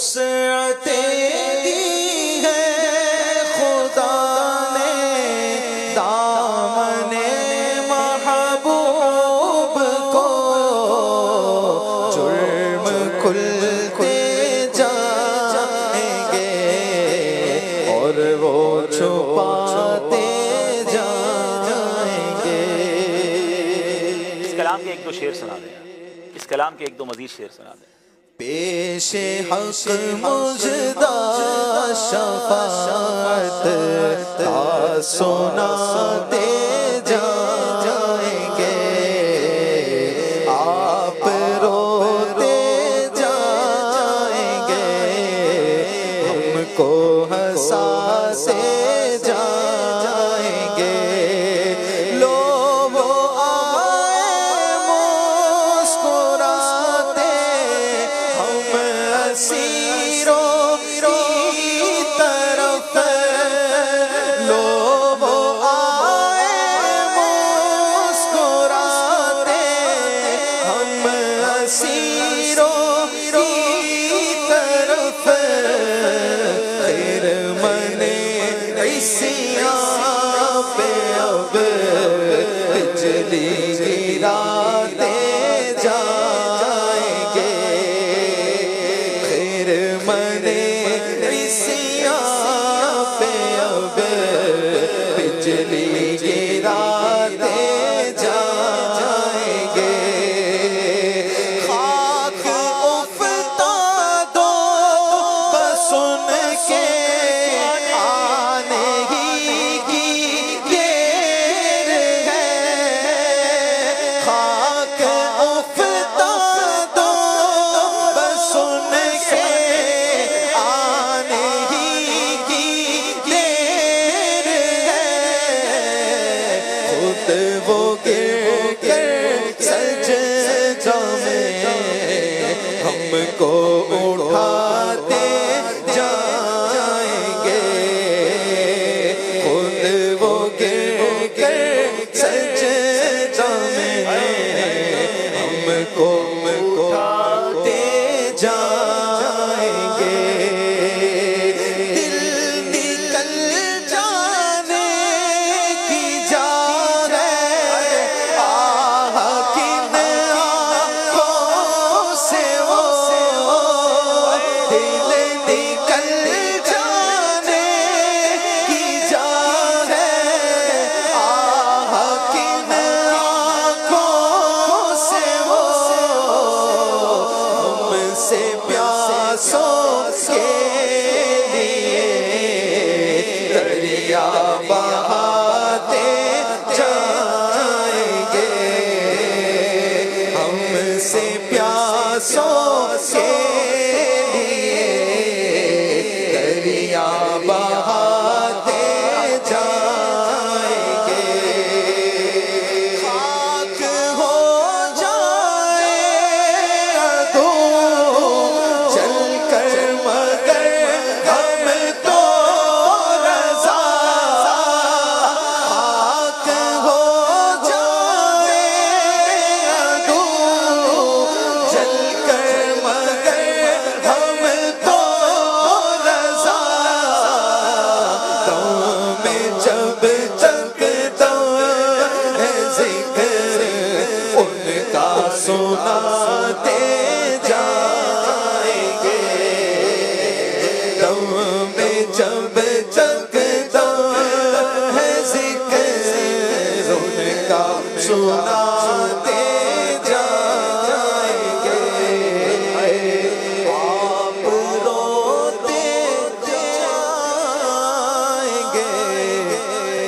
وسعتیں دی ہے خدا نے دامن محبوب کو، جرم کھلتے جائیں گے اور وہ چھپاتے جائیں گے۔ اس کلام کے ایک دو شعر سنا دیں، اس کلام کے ایک دو مزید شعر سنا دیں۔ پیش حق مجدہ شفاعت کا سناتے جائیں گے، آپ روتے جائیں گے، ہم کو ہنساتے جائیں گے۔ لو وہ آئے مسکراتے، ہم اسیروں کی طرف، لو وہ آئے مسکراتے، ہم اسیروں کی طرف، خیر من عیسیاں پہ اب بجلی گراتے جائیں گے، خیر من عیسیاں پہ اب بجلی گراتے جائیں گے۔ خاک افتادوں بس ان کے آنے ہی کی دیر ہے، خاک افتادوں بس ان کے آنے ہی کی دیر ہے، خود وہ گر کر سجدہ میں ہم کو اٹھاتے جائیں گے، خود وہ گر کر سجدہ میں ہم کو اٹھاتے جائیں گے۔ دل نکل جانے کی جا ہے، آہ کن آنکھوں سے وہ، دل نکل جانے کی جا ہے، آہ کن آنکھوں سے وہ، ہم سے پیاسوں کے لیے دریا بہاتے جائیں گے، ہم سے پیاسوں کے لیے دریا بہاتے جائیں گے۔ خاک ہو جائے عدو چل کر مگر ہم تو رضا، خاک ہو جائے عدو چل کر مگر ہم تو رضا، دم میں جب تک دم ہے ذکر ان کا سناتے جائیں گے، دم میں جب تک دم ہے ذکر ان کا سناتے جائیں گے، آپ روتے جائیں گے،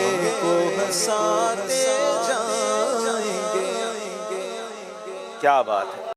ہم کو ہنساتے جائیں گے۔ کیا بات ہے!